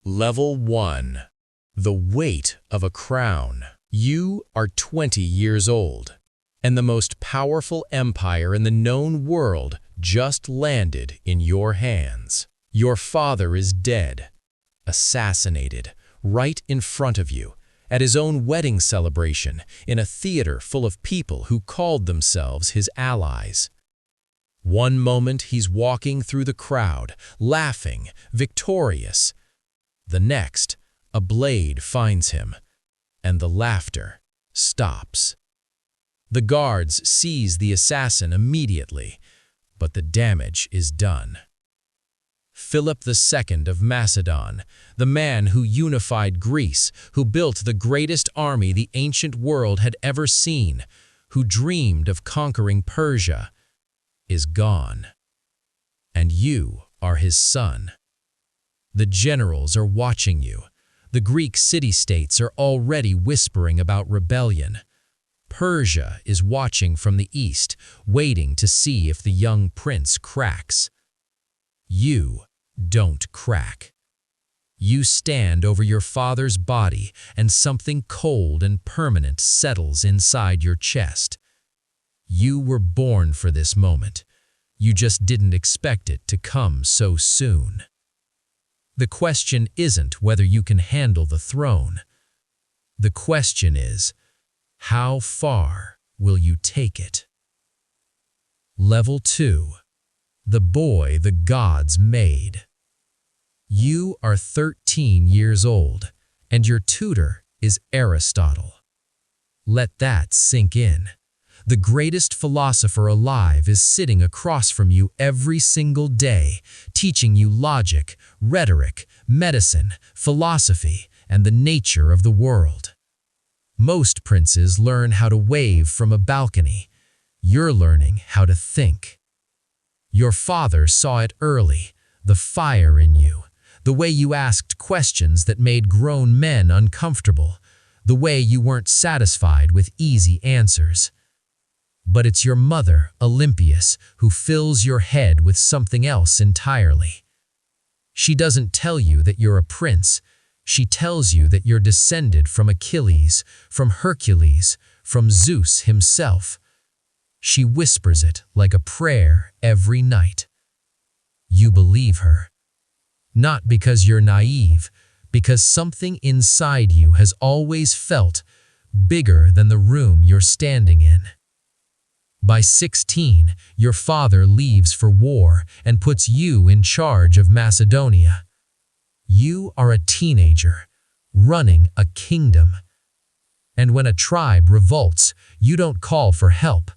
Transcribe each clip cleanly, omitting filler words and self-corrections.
Level 1. The weight of a crown. You are 20 years old, and the most powerful empire in the known world just landed in your hands. Your father is dead, assassinated, right in front of you, at his own wedding celebration in a theater full of people who called themselves his allies. One moment he's walking through the crowd, laughing, victorious. The next, a blade finds him, and the laughter stops. The guards seize the assassin immediately, but the damage is done. Philip II of Macedon, the man who unified Greece, who built the greatest army the ancient world had ever seen, who dreamed of conquering Persia, is gone. And you are his son. The generals are watching you. The Greek city-states are already whispering about rebellion. Persia is watching from the east, waiting to see if the young prince cracks. You don't crack. You stand over your father's body, and something cold and permanent settles inside your chest. You were born for this moment. You just didn't expect it to come so soon. The question isn't whether you can handle the throne. The question is, how far will you take it? Level 2. The boy the gods made. You are 13 years old, and your tutor is Aristotle. Let that sink in. The greatest philosopher alive is sitting across from you every single day, teaching you logic, rhetoric, medicine, philosophy, and the nature of the world. Most princes learn how to wave from a balcony. You're learning how to think. Your father saw it early, the fire in you, the way you asked questions that made grown men uncomfortable, the way you weren't satisfied with easy answers. But it's your mother, Olympias, who fills your head with something else entirely. She doesn't tell you that you're a prince. She tells you that you're descended from Achilles, from Hercules, from Zeus himself. She whispers it like a prayer every night. You believe her. Not because you're naive, because something inside you has always felt bigger than the room you're standing in. By 16, your father leaves for war and puts you in charge of Macedonia. You are a teenager, running a kingdom. And when a tribe revolts, you don't call for help.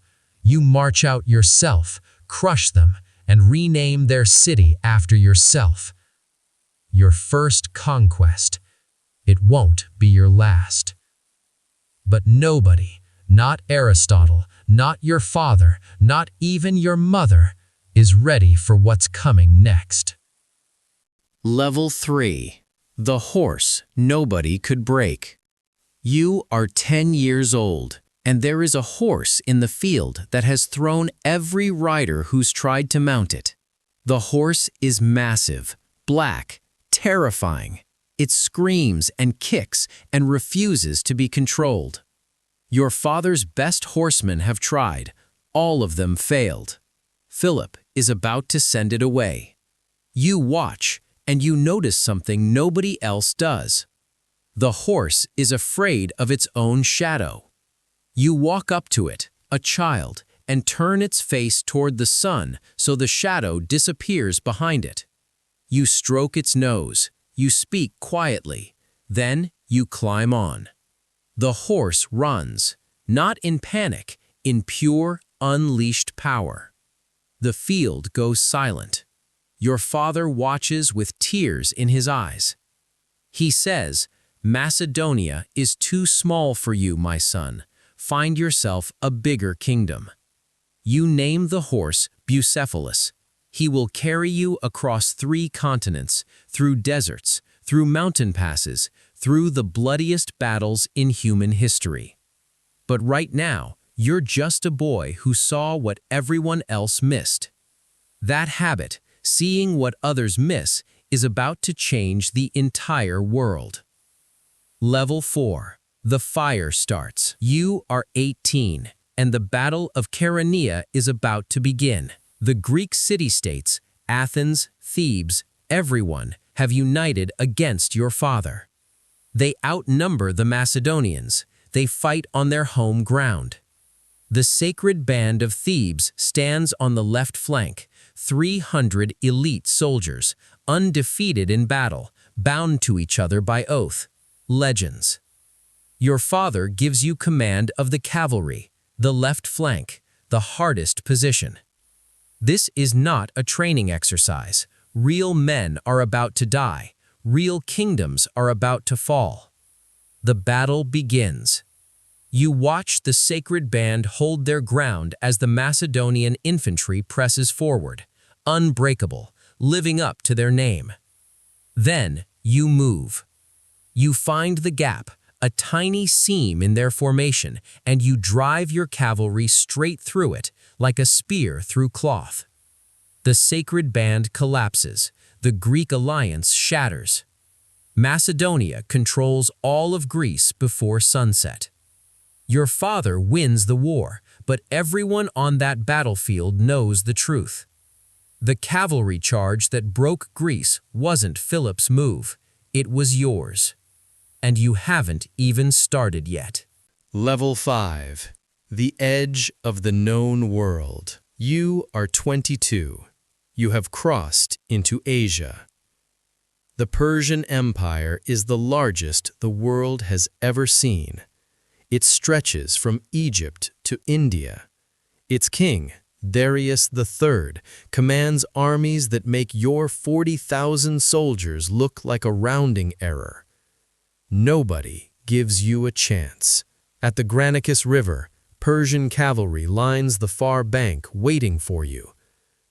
You march out yourself, crush them, and rename their city after yourself. Your first conquest. It won't be your last. But nobody, not Aristotle, not your father, not even your mother, is ready for what's coming next. Level 3. The horse nobody could break. You are 10 years old, and there is a horse in the field that has thrown every rider who's tried to mount it. The horse is massive, black, terrifying. It screams and kicks and refuses to be controlled. Your father's best horsemen have tried. All of them failed. Philip is about to send it away. You watch, and you notice something nobody else does. The horse is afraid of its own shadow. You walk up to it, a child, and turn its face toward the sun so the shadow disappears behind it. You stroke its nose. You speak quietly. Then you climb on. The horse runs, not in panic, in pure, unleashed power. The field goes silent. Your father watches with tears in his eyes. He says, "Macedonia is too small for you, my son. Find yourself a bigger kingdom." You name the horse Bucephalus. He will carry you across 3 continents, through deserts, through mountain passes, through the bloodiest battles in human history. But right now, you're just a boy who saw what everyone else missed. That habit, seeing what others miss, is about to change the entire world. Level 4. The fire starts. You are 18, and the Battle of Chaeronea is about to begin. The Greek city-states, Athens, Thebes, everyone, have united against your father. They outnumber the Macedonians. They fight on their home ground. The sacred band of Thebes stands on the left flank, 300 elite soldiers, undefeated in battle, bound to each other by oath. Legends. Your father gives you command of the cavalry, the left flank, the hardest position. This is not a training exercise. Real men are about to die. Real kingdoms are about to fall. The battle begins. You watch the sacred band hold their ground as the Macedonian infantry presses forward, unbreakable, living up to their name. Then you move. You find the gap, a tiny seam in their formation, and you drive your cavalry straight through it, like a spear through cloth. The sacred band collapses. The Greek alliance shatters. Macedonia controls all of Greece before sunset. Your father wins the war, but everyone on that battlefield knows the truth. The cavalry charge that broke Greece wasn't Philip's move. It was yours. And you haven't even started yet. Level 5. The edge of the known world. You are 22. You have crossed into Asia. The Persian Empire is the largest the world has ever seen. It stretches from Egypt to India. Its king, Darius III, commands armies that make your 40,000 soldiers look like a rounding error. Nobody gives you a chance. At the Granicus River, Persian cavalry lines the far bank waiting for you.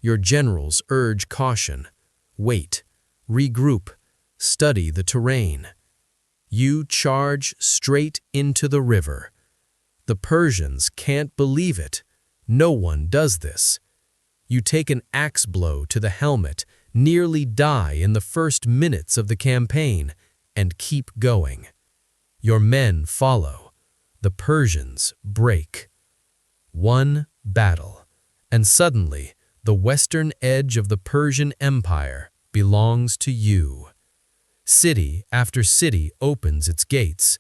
Your generals urge caution. Wait, regroup, study the terrain. You charge straight into the river. The Persians can't believe it. No one does this. You take an axe blow to the helmet, nearly die in the first minutes of the campaign, and keep going. Your men follow. The Persians break. One battle, and suddenly the western edge of the Persian Empire belongs to you. City after city opens its gates.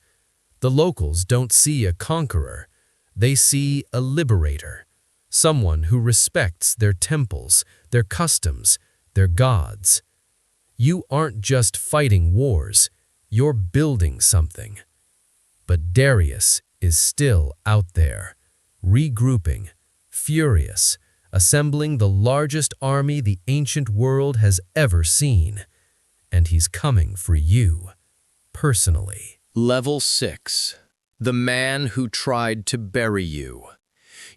The locals don't see a conqueror. They see a liberator, someone who respects their temples, their customs, their gods. You aren't just fighting wars, you're building something. But Darius is still out there, regrouping, furious, assembling the largest army the ancient world has ever seen. And he's coming for you, personally. Level 6. The man who tried to bury you.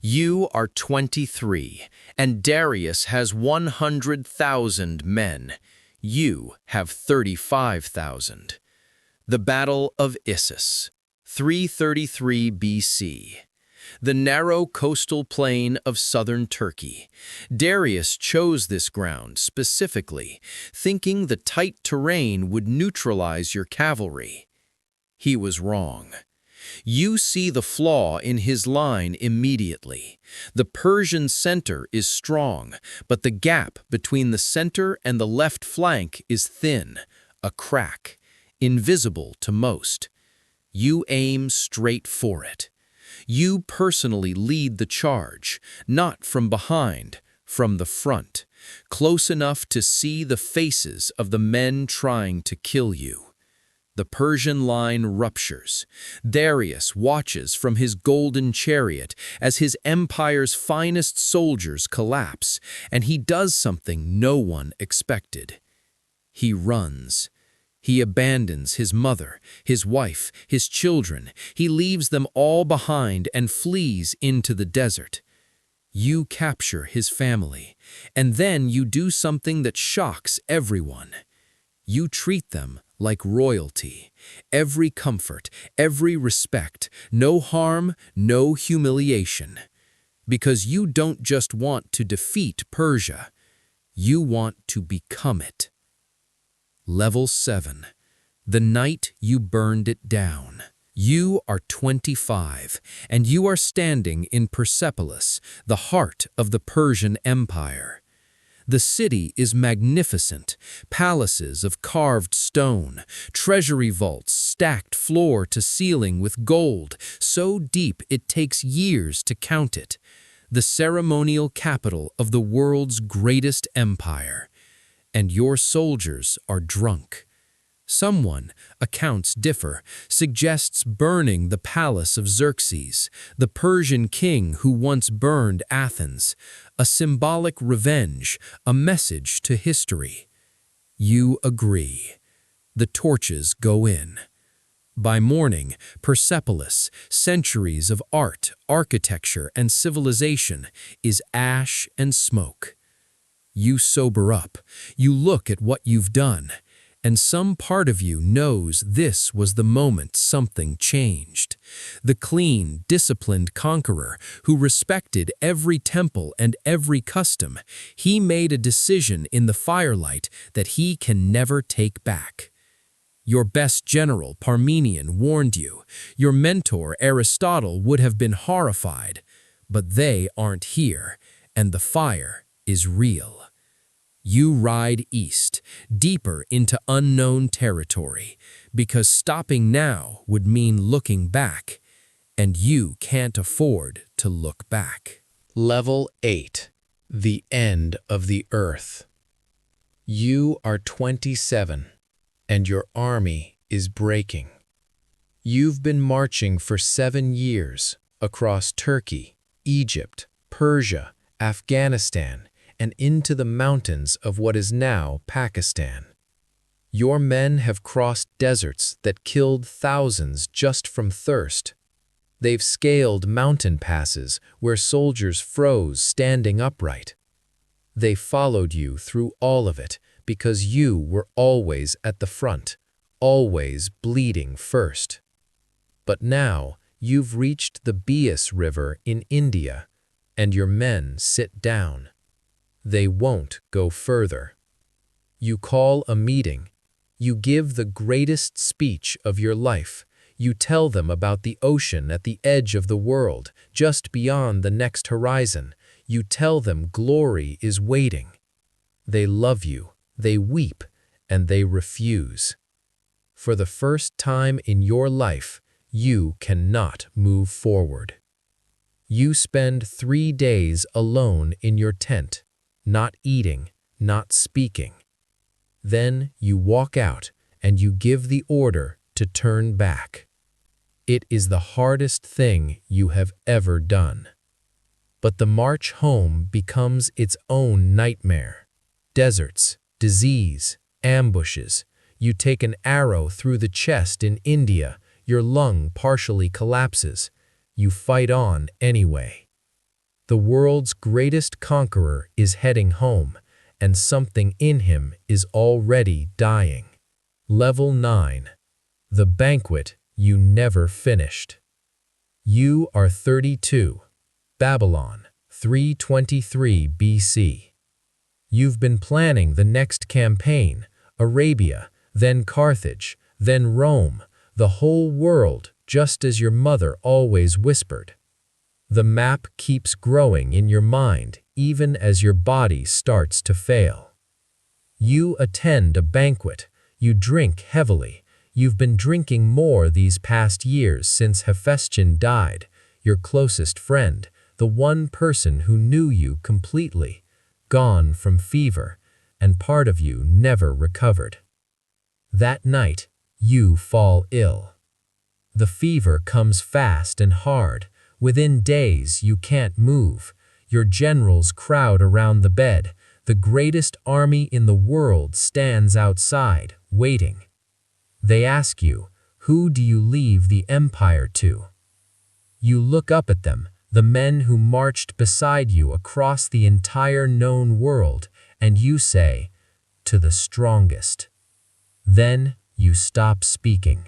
You are 23, and Darius has 100,000 men. You have 35,000. The Battle of Issus, 333 BC. The narrow coastal plain of southern Turkey. Darius chose this ground specifically, thinking the tight terrain would neutralize your cavalry. He was wrong. You see the flaw in his line immediately. The Persian center is strong, but the gap between the center and the left flank is thin, a crack, invisible to most. You aim straight for it. You personally lead the charge, not from behind, from the front, close enough to see the faces of the men trying to kill you. The Persian line ruptures. Darius watches from his golden chariot as his empire's finest soldiers collapse, and he does something no one expected. He runs. He abandons his mother, his wife, his children. He leaves them all behind and flees into the desert. You capture his family, and then you do something that shocks everyone. You treat them like royalty. Every comfort, every respect, no harm, no humiliation. Because you don't just want to defeat Persia, you want to become it. Level 7. The night you burned it down. You are 25, and you are standing in Persepolis, the heart of the Persian Empire. The city is magnificent, palaces of carved stone, treasury vaults stacked floor to ceiling with gold, so deep it takes years to count it. The ceremonial capital of the world's greatest empire. And your soldiers are drunk. Someone, accounts differ, suggests burning the palace of Xerxes, the Persian king who once burned Athens, a symbolic revenge, a message to history. You agree. The torches go in. By morning, Persepolis, centuries of art, architecture, and civilization, is ash and smoke. You sober up. You look at what you've done. And some part of you knows this was the moment something changed. The clean, disciplined conqueror who respected every temple and every custom, he made a decision in the firelight that he can never take back. Your best general, Parmenion, warned you. Your mentor, Aristotle, would have been horrified. But they aren't here, and the fire is real. You ride east, deeper into unknown territory, because stopping now would mean looking back, and you can't afford to look back. Level 8. The End of the Earth. You are 27, and your army is breaking. You've been marching for 7 years across Turkey, Egypt, Persia, Afghanistan, and into the mountains of what is now Pakistan. Your men have crossed deserts that killed thousands just from thirst. They've scaled mountain passes where soldiers froze standing upright. They followed you through all of it because you were always at the front, always bleeding first. But now you've reached the Beas River in India, and your men sit down. They won't go further. You call a meeting. You give the greatest speech of your life. You tell them about the ocean at the edge of the world, just beyond the next horizon. You tell them glory is waiting. They love you, they weep, and they refuse. For the first time in your life, you cannot move forward. You spend 3 days alone in your tent, not eating, not speaking. Then you walk out and you give the order to turn back. It is the hardest thing you have ever done. But the march home becomes its own nightmare. Deserts, disease, ambushes. You take an arrow through the chest in India, your lung partially collapses. You fight on anyway. The world's greatest conqueror is heading home, and something in him is already dying. Level 9. The banquet you never finished. You are 32. Babylon, 323 BC. You've been planning the next campaign, Arabia, then Carthage, then Rome, the whole world, just as your mother always whispered. The map keeps growing in your mind even as your body starts to fail. You attend a banquet, you drink heavily. You've been drinking more these past years since Hephaestion died, your closest friend, the one person who knew you completely, gone from fever, and part of you never recovered. That night, you fall ill. The fever comes fast and hard. Within days, you can't move. Your generals crowd around the bed. The greatest army in the world stands outside, waiting. They ask you, who do you leave the empire to? You look up at them, the men who marched beside you across the entire known world, and you say, to the strongest. Then you stop speaking.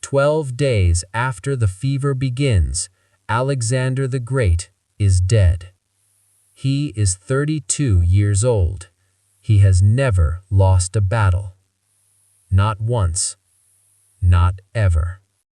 12 days after the fever begins, Alexander the Great is dead. He is 32 years old. He has never lost a battle. Not once. Not ever.